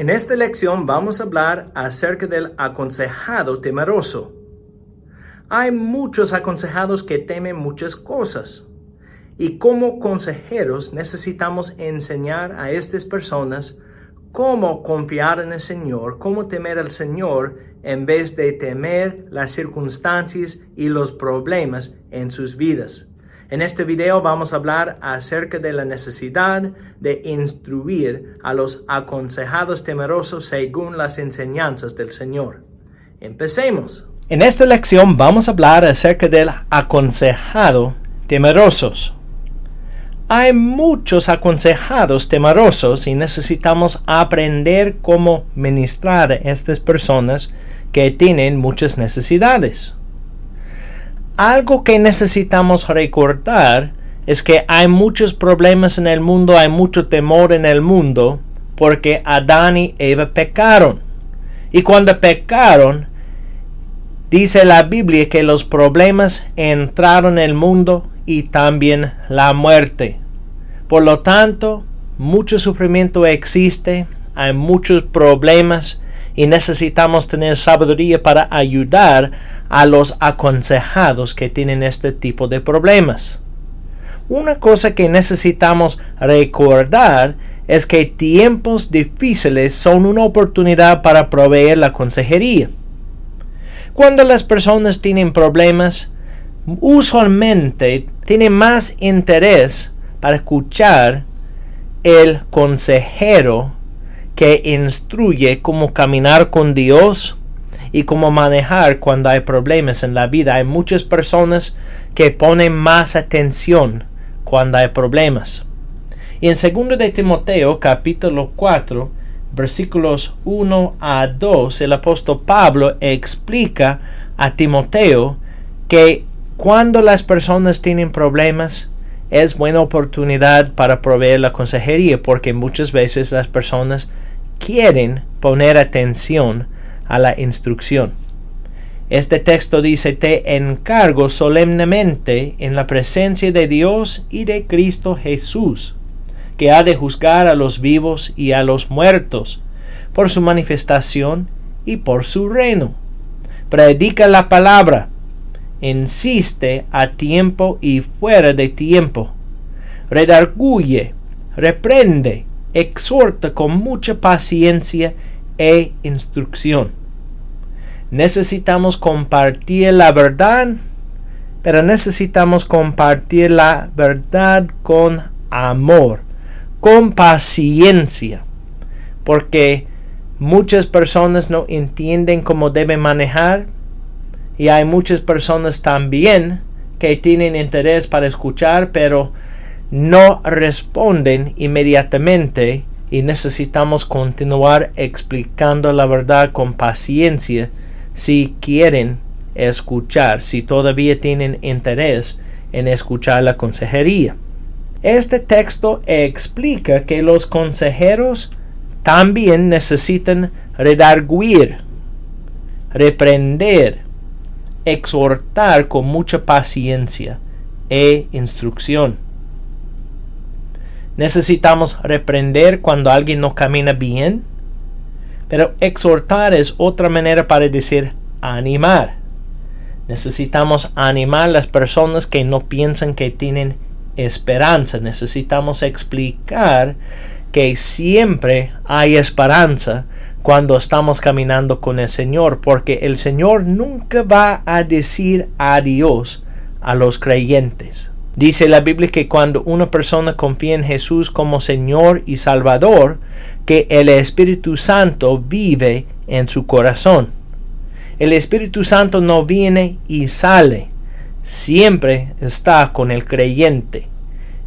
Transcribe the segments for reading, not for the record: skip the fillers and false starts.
En esta lección vamos a hablar acerca del aconsejado temeroso. Hay muchos aconsejados que temen muchas cosas. Y como consejeros necesitamos enseñar a estas personas cómo confiar en el Señor, cómo temer al Señor en vez de temer las circunstancias y los problemas en sus vidas. En este video vamos a hablar acerca de la necesidad de instruir a los aconsejados temerosos según las enseñanzas del Señor. Empecemos. En esta lección vamos a hablar acerca del aconsejado temerosos. Hay muchos aconsejados temerosos y necesitamos aprender cómo ministrar a estas personas que tienen muchas necesidades. Algo que necesitamos recordar es que hay muchos problemas en el mundo, hay mucho temor en el mundo, porque Adán y Eva pecaron. Y cuando pecaron, dice la Biblia que los problemas entraron en el mundo y también la muerte. Por lo tanto, mucho sufrimiento existe, hay muchos problemas y necesitamos tener sabiduría para ayudar a los aconsejados que tienen este tipo de problemas. Una cosa que necesitamos recordar es que tiempos difíciles son una oportunidad para proveer la consejería. Cuando las personas tienen problemas, usualmente tienen más interés para escuchar el consejero que instruye cómo caminar con Dios y cómo manejar cuando hay problemas en la vida. Hay muchas personas que ponen más atención cuando hay problemas. Y en 2 de Timoteo, capítulo 4, versículos 1 a 2, el apóstol Pablo explica a Timoteo que cuando las personas tienen problemas, es buena oportunidad para proveer la consejería, porque muchas veces las personas quieren poner atención a la instrucción. Este texto dice: te encargo solemnemente en la presencia de Dios y de Cristo Jesús, que ha de juzgar a los vivos y a los muertos, por su manifestación y por su reino. Predica la palabra. Insiste a tiempo y fuera de tiempo. Redarguye, reprende, exhorta con mucha paciencia e instrucción. Necesitamos compartir la verdad, pero necesitamos compartir la verdad con amor, con paciencia, porque muchas personas no entienden cómo deben manejar. Y hay muchas personas también que tienen interés para escuchar, pero no responden inmediatamente, y necesitamos continuar explicando la verdad con paciencia si quieren escuchar, si todavía tienen interés en escuchar la consejería. Este texto explica que los consejeros también necesitan redarguir, reprender, exhortar con mucha paciencia e instrucción. Necesitamos reprender cuando alguien no camina bien, pero exhortar es otra manera para decir animar. Necesitamos animar a las personas que no piensan que tienen esperanza. Necesitamos explicar que siempre hay esperanza cuando estamos caminando con el Señor, porque el Señor nunca va a decir adiós a los creyentes. Dice la Biblia que cuando una persona confía en Jesús como Señor y Salvador, que el Espíritu Santo vive en su corazón. El Espíritu Santo no viene y sale, siempre está con el creyente.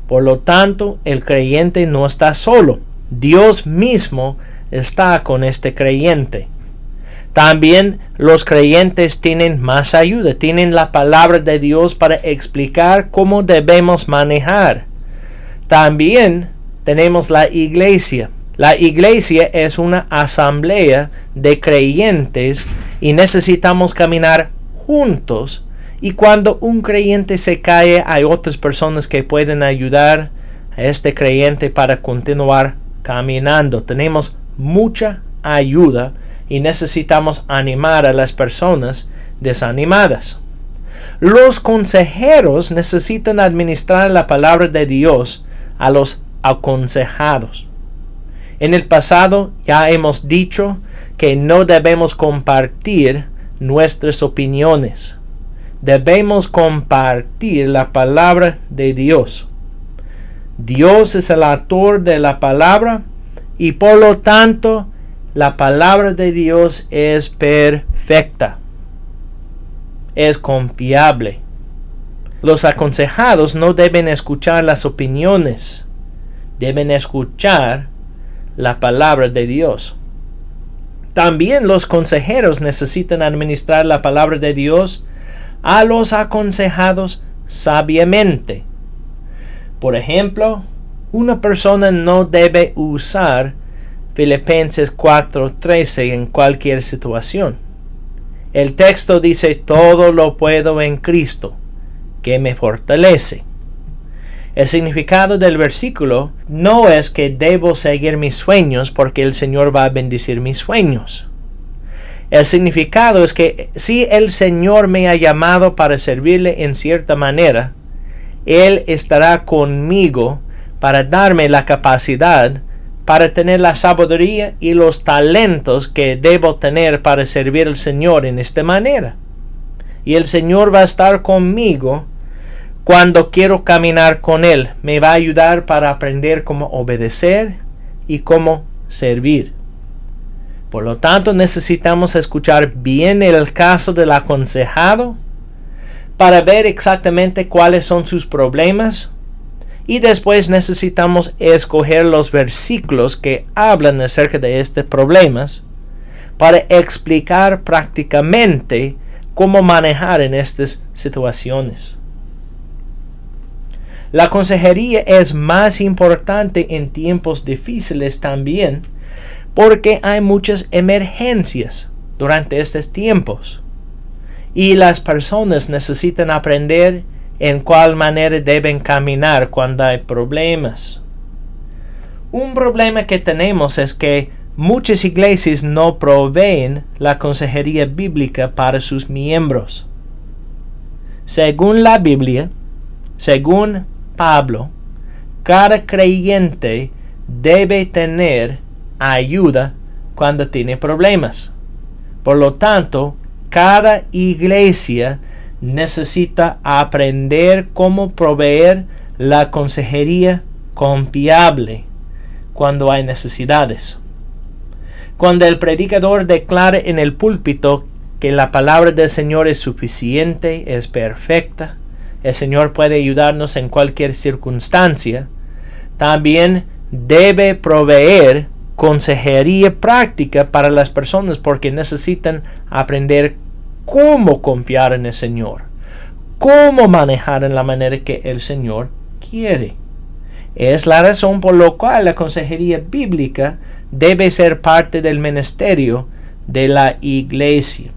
Por lo tanto, el creyente no está solo. Dios mismo está con este creyente. También los creyentes tienen más ayuda, tienen la palabra de Dios para explicar cómo debemos manejar. También tenemos la iglesia. La iglesia es una asamblea de creyentes y necesitamos caminar juntos. Y cuando un creyente se cae, hay otras personas que pueden ayudar a este creyente para continuar caminando. Tenemos mucha ayuda y necesitamos animar a las personas desanimadas. Los consejeros necesitan administrar la palabra de Dios a los aconsejados. En el pasado ya hemos dicho que no debemos compartir nuestras opiniones. Debemos compartir la palabra de Dios. Dios es el autor de la palabra y por lo tanto la palabra de Dios es perfecta. Es confiable. Los aconsejados no deben escuchar las opiniones. Deben escuchar la palabra de Dios. También los consejeros necesitan administrar la palabra de Dios a los aconsejados sabiamente. Por ejemplo, una persona no debe usar Filipenses 4:13 en cualquier situación. El texto dice: todo lo puedo en Cristo, que me fortalece. El significado del versículo no es que debo seguir mis sueños porque el Señor va a bendecir mis sueños. El significado es que si el Señor me ha llamado para servirle en cierta manera, Él estará conmigo para darme la capacidad para tener la sabiduría y los talentos que debo tener para servir al Señor en esta manera. Y el Señor va a estar conmigo cuando quiero caminar con Él. Me va a ayudar para aprender cómo obedecer y cómo servir. Por lo tanto, necesitamos escuchar bien el caso del aconsejado para ver exactamente cuáles son sus problemas. Y después necesitamos escoger los versículos que hablan acerca de estos problemas para explicar prácticamente cómo manejar en estas situaciones. La consejería es más importante en tiempos difíciles también porque hay muchas emergencias durante estos tiempos y las personas necesitan aprender en cuál manera deben caminar cuando hay problemas. Un problema que tenemos es que muchas iglesias no proveen la consejería bíblica para sus miembros. Según la Biblia, según Pablo, cada creyente debe tener ayuda cuando tiene problemas. Por lo tanto, cada iglesia necesita aprender cómo proveer la consejería confiable cuando hay necesidades. Cuando el predicador declare en el púlpito que la palabra del Señor es suficiente, es perfecta, el Señor puede ayudarnos en cualquier circunstancia, también debe proveer consejería práctica para las personas porque necesitan aprender cómo confiar en el Señor, cómo manejar en la manera que el Señor quiere. Es la razón por la cual la consejería bíblica debe ser parte del ministerio de la iglesia.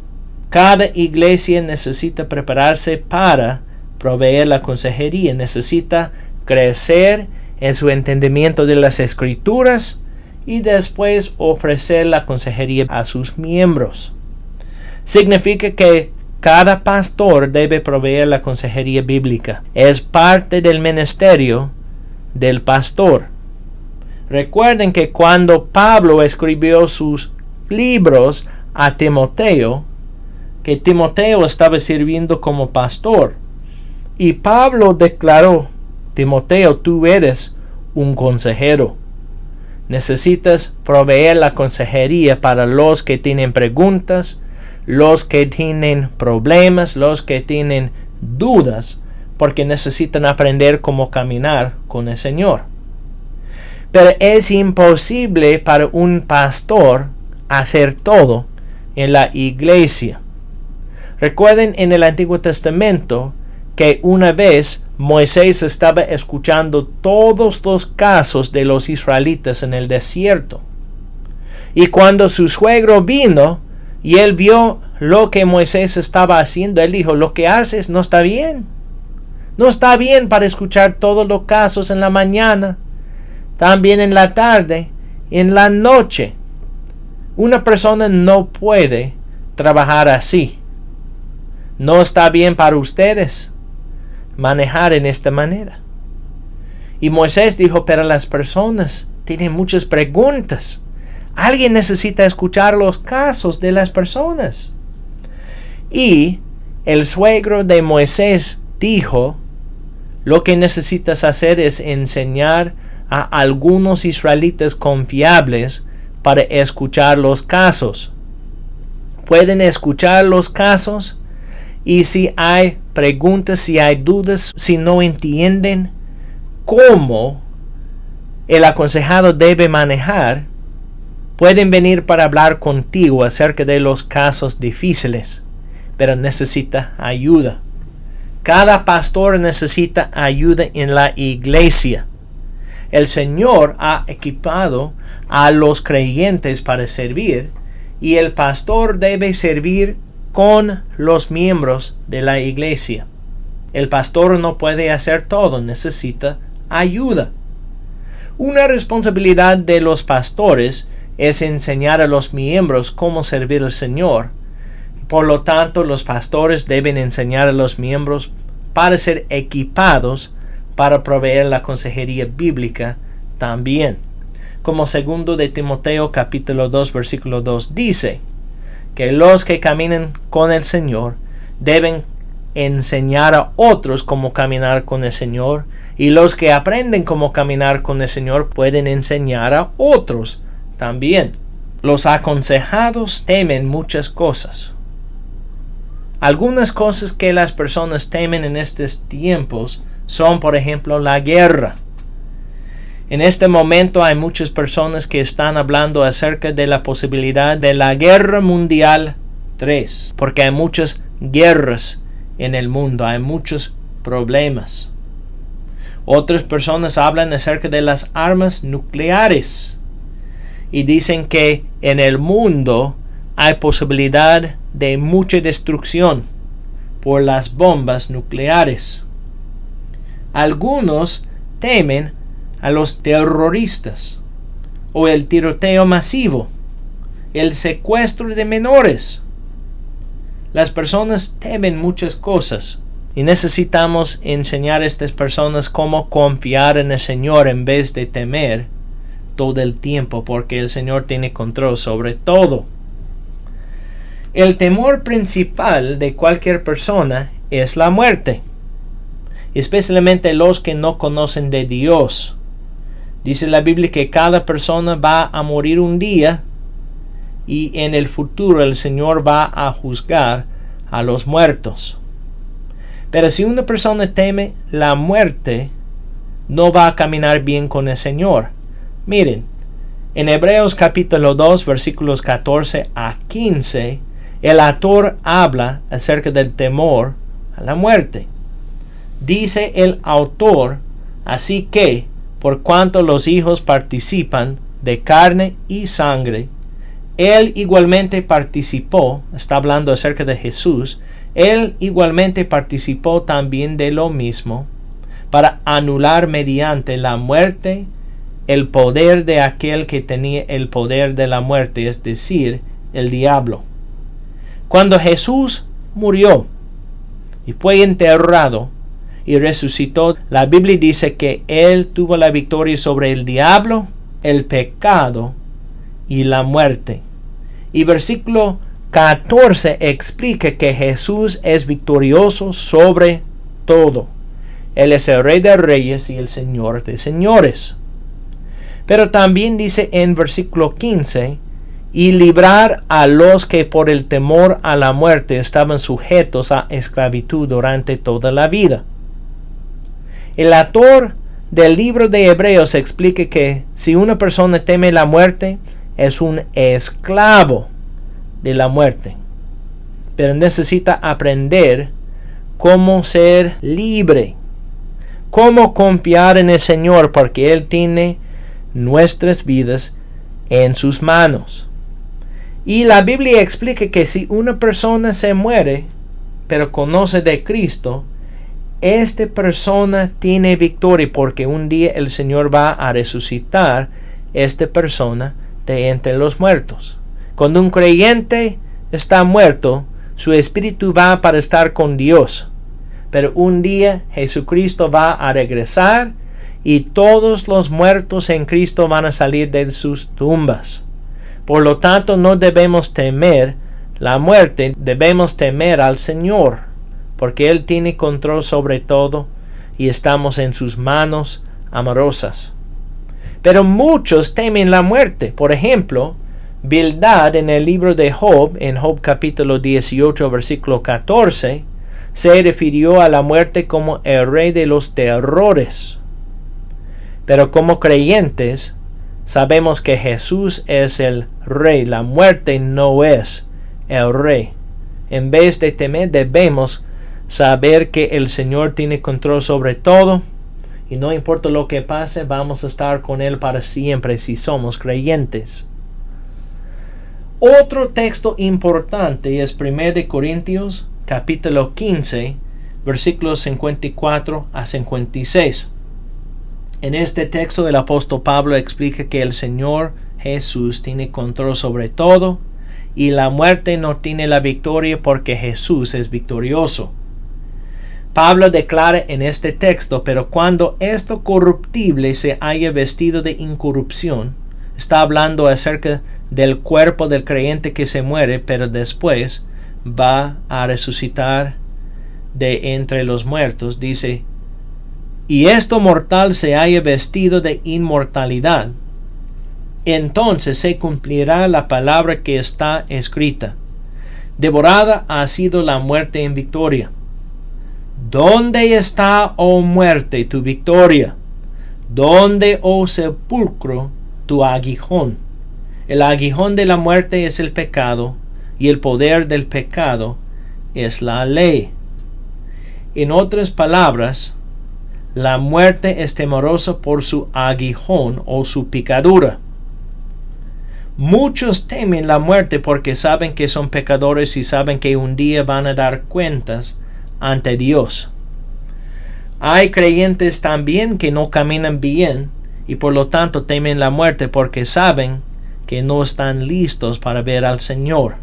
Cada iglesia necesita prepararse para proveer la consejería, necesita crecer en su entendimiento de las Escrituras y después ofrecer la consejería a sus miembros. Significa que cada pastor debe proveer la consejería bíblica. Es parte del ministerio del pastor. Recuerden que cuando Pablo escribió sus libros a Timoteo, que Timoteo estaba sirviendo como pastor. Y Pablo declaró: Timoteo, tú eres un consejero. Necesitas proveer la consejería para los que tienen preguntas, los que tienen problemas, los que tienen dudas, porque necesitan aprender cómo caminar con el Señor. Pero es imposible para un pastor hacer todo en la iglesia. Recuerden en el Antiguo Testamento que una vez Moisés estaba escuchando todos los casos de los israelitas en el desierto. Y cuando su suegro vino y él vio lo que Moisés estaba haciendo, él dijo: lo que haces no está bien. No está bien para escuchar todos los casos en la mañana, también en la tarde, en la noche. Una persona no puede trabajar así. No está bien para ustedes manejar en esta manera. Y Moisés dijo, pero las personas tienen muchas preguntas. Alguien necesita escuchar los casos de las personas. Y el suegro de Moisés dijo, lo que necesitas hacer es enseñar a algunos israelitas confiables para escuchar los casos. Pueden escuchar los casos y si hay preguntas, si hay dudas, si no entienden cómo el aconsejado debe manejar, pueden venir para hablar contigo acerca de los casos difíciles, pero necesita ayuda. Cada pastor necesita ayuda en la iglesia. El Señor ha equipado a los creyentes para servir y el pastor debe servir con los miembros de la iglesia. El pastor no puede hacer todo, necesita ayuda. Una responsabilidad de los pastores es enseñar a los miembros cómo servir al Señor. Por lo tanto, los pastores deben enseñar a los miembros para ser equipados para proveer la consejería bíblica también. Como 2 de Timoteo capítulo 2 versículo 2 dice, que los que caminen con el Señor deben enseñar a otros cómo caminar con el Señor, y los que aprenden cómo caminar con el Señor pueden enseñar a otros también. Los aconsejados temen muchas cosas. Algunas cosas que las personas temen en estos tiempos son, por ejemplo, la guerra. En este momento hay muchas personas que están hablando acerca de la posibilidad de la Guerra Mundial 3, porque hay muchas guerras en el mundo, hay muchos problemas. Otras personas hablan acerca de las armas nucleares y dicen que en el mundo hay posibilidad de mucha destrucción por las bombas nucleares. Algunos temen a los terroristas o el tiroteo masivo, el secuestro de menores. Las personas temen muchas cosas y necesitamos enseñar a estas personas cómo confiar en el Señor en vez de temer todo el tiempo, porque el Señor tiene control sobre todo. El temor principal de cualquier persona es la muerte, especialmente los que no conocen de Dios. Dice la Biblia que cada persona va a morir un día y en el futuro el Señor va a juzgar a los muertos. Pero si una persona teme la muerte, no va a caminar bien con el Señor. Miren, en Hebreos capítulo 2 versículos 14 a 15, el autor habla acerca del temor a la muerte. Dice el autor, así que, por cuanto los hijos participan de carne y sangre, él igualmente participó, está hablando acerca de Jesús, él igualmente participó también de lo mismo, para anular mediante la muerte el poder de aquel que tenía el poder de la muerte, es decir, el diablo. Cuando Jesús murió y fue enterrado y resucitó, la Biblia dice que él tuvo la victoria sobre el diablo, el pecado y la muerte. Y versículo 14 explica que Jesús es victorioso sobre todo. Él es el Rey de Reyes y el Señor de Señores. Pero también dice en versículo 15, y librar a los que por el temor a la muerte estaban sujetos a esclavitud durante toda la vida. El autor del libro de Hebreos explica que si una persona teme la muerte, es un esclavo de la muerte. Pero necesita aprender cómo ser libre, cómo confiar en el Señor, porque Él tiene nuestras vidas en sus manos. Y la Biblia explica que si una persona se muere, pero conoce de Cristo, esta persona tiene victoria, porque un día el Señor va a resucitar esta persona de entre los muertos. Cuando un creyente está muerto, su espíritu va para estar con Dios. Pero un día Jesucristo va a regresar y todos los muertos en Cristo van a salir de sus tumbas. Por lo tanto, no debemos temer la muerte, debemos temer al Señor, porque Él tiene control sobre todo y estamos en sus manos amorosas. Pero muchos temen la muerte. Por ejemplo, Bildad en el libro de Job, en Job capítulo 18, versículo 14, se refirió a la muerte como el rey de los terrores. Pero como creyentes, sabemos que Jesús es el rey. La muerte no es el rey. En vez de temer, debemos saber que el Señor tiene control sobre todo. Y no importa lo que pase, vamos a estar con Él para siempre si somos creyentes. Otro texto importante es 1 Corintios capítulo 15, versículos 54 a 56. En este texto el apóstol Pablo explica que el Señor Jesús tiene control sobre todo y la muerte no tiene la victoria porque Jesús es victorioso. Pablo declara en este texto, pero cuando esto corruptible se haya vestido de incorrupción, está hablando acerca del cuerpo del creyente que se muere, pero después va a resucitar de entre los muertos. Dice, y esto mortal se haya vestido de inmortalidad, entonces se cumplirá la palabra que está escrita. Devorada ha sido la muerte en victoria. ¿Dónde está, oh muerte, tu victoria? ¿Dónde, oh sepulcro, tu aguijón? El aguijón de la muerte es el pecado, y el poder del pecado es la ley. En otras palabras, la muerte es temerosa por su aguijón o su picadura. Muchos temen la muerte porque saben que son pecadores y saben que un día van a dar cuentas ante Dios. Hay creyentes también que no caminan bien y por lo tanto temen la muerte porque saben que no están listos para ver al Señor.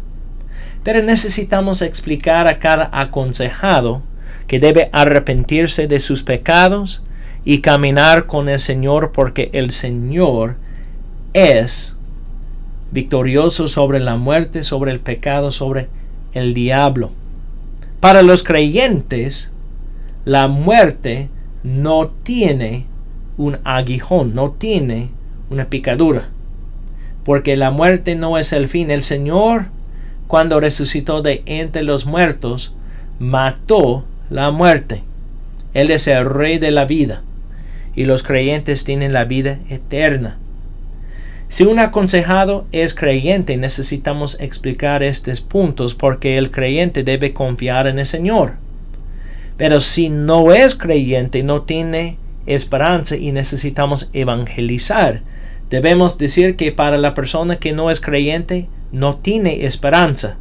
Pero necesitamos explicar a cada aconsejado que debe arrepentirse de sus pecados y caminar con el Señor porque el Señor es victorioso sobre la muerte, sobre el pecado, sobre el diablo. Para los creyentes, la muerte no tiene un aguijón, no tiene una picadura, porque la muerte no es el fin. El Señor, cuando resucitó de entre los muertos, mató la muerte. Él es el rey de la vida, y los creyentes tienen la vida eterna. Si un aconsejado es creyente, necesitamos explicar estos puntos porque el creyente debe confiar en el Señor. Pero si no es creyente, no tiene esperanza y necesitamos evangelizar. Debemos decir que para la persona que no es creyente, no tiene esperanza.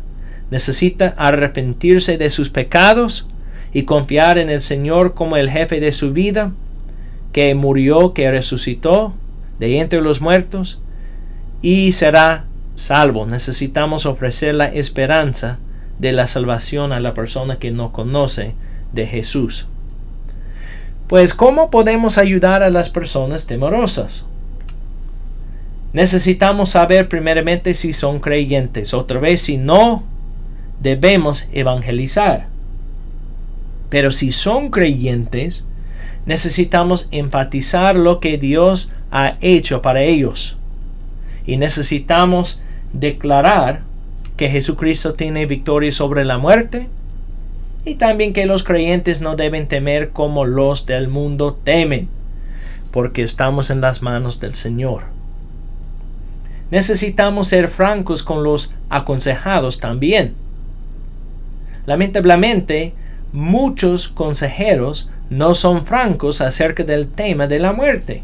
Necesita arrepentirse de sus pecados y confiar en el Señor como el jefe de su vida, que murió, que resucitó de entre los muertos, y será salvo. Necesitamos ofrecer la esperanza de la salvación a la persona que no conoce de Jesús. Pues, ¿cómo podemos ayudar a las personas temerosas? Necesitamos saber primeramente si son creyentes. Otra vez, si no, debemos evangelizar. Pero si son creyentes, necesitamos enfatizar lo que Dios ha hecho para ellos. Y necesitamos declarar que Jesucristo tiene victoria sobre la muerte y también que los creyentes no deben temer como los del mundo temen, porque estamos en las manos del Señor. Necesitamos ser francos con los aconsejados también. Lamentablemente, muchos consejeros no son francos acerca del tema de la muerte.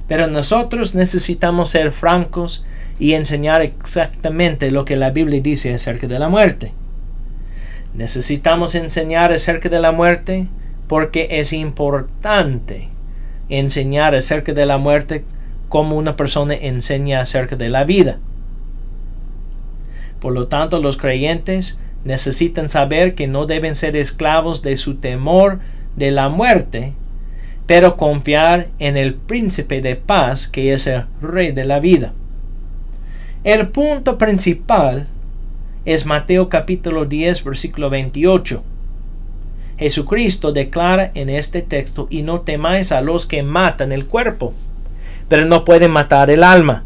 Pero nosotros necesitamos ser francos y enseñar exactamente lo que la Biblia dice acerca de la muerte. Necesitamos enseñar acerca de la muerte porque es importante enseñar acerca de la muerte como una persona enseña acerca de la vida. Por lo tanto, los creyentes necesitan saber que no deben ser esclavos de su temor de la muerte, pero confiar en el príncipe de paz, que es el rey de la vida. El punto principal es Mateo capítulo 10, versículo 28. Jesucristo declara en este texto: y no temáis a los que matan el cuerpo, pero no pueden matar el alma.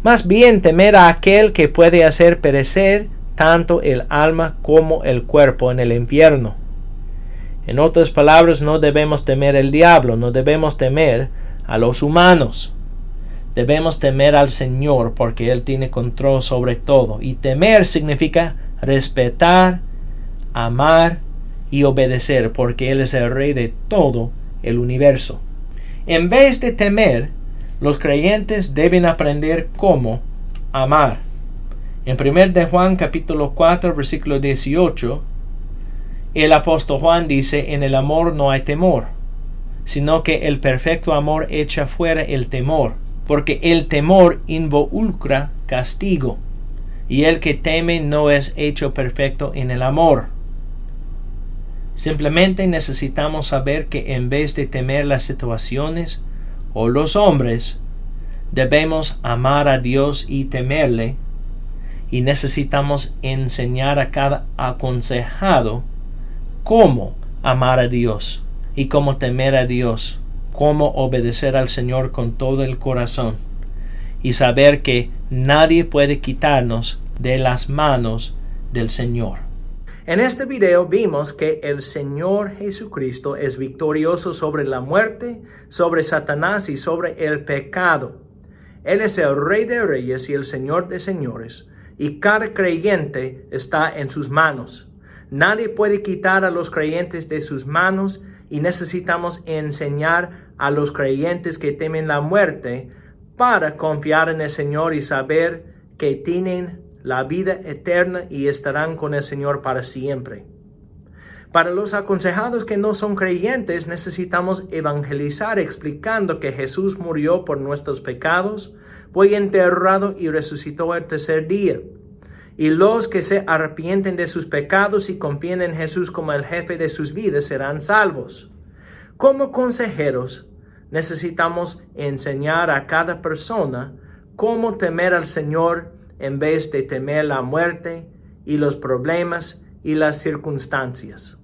Más bien temer a aquel que puede hacer perecer tanto el alma como el cuerpo en el infierno. En otras palabras, no debemos temer al diablo, no debemos temer a los humanos. Debemos temer al Señor, porque Él tiene control sobre todo. Y temer significa respetar, amar y obedecer, porque Él es el Rey de todo el universo. En vez de temer, los creyentes deben aprender cómo amar. En 1 de Juan capítulo 4 versículo 18, el apóstol Juan dice: en el amor no hay temor, sino que el perfecto amor echa fuera el temor, porque el temor involucra castigo, y el que teme no es hecho perfecto en el amor. Simplemente necesitamos saber que en vez de temer las situaciones o los hombres, debemos amar a Dios y temerle, y necesitamos enseñar a cada aconsejado cómo amar a Dios y cómo temer a Dios, cómo obedecer al Señor con todo el corazón, y saber que nadie puede quitarnos de las manos del Señor. En este video vimos que el Señor Jesucristo es victorioso sobre la muerte, sobre Satanás y sobre el pecado. Él es el Rey de Reyes y el Señor de Señores, y cada creyente está en sus manos. Nadie puede quitar a los creyentes de sus manos, y necesitamos enseñar a los creyentes que temen la muerte para confiar en el Señor y saber que tienen la vida eterna y estarán con el Señor para siempre. Para los aconsejados que no son creyentes, necesitamos evangelizar explicando que Jesús murió por nuestros pecados, fue enterrado y resucitó el tercer día. Y los que se arrepienten de sus pecados y confían en Jesús como el jefe de sus vidas serán salvos. Como consejeros, necesitamos enseñar a cada persona cómo temer al Señor en vez de temer la muerte y los problemas y las circunstancias.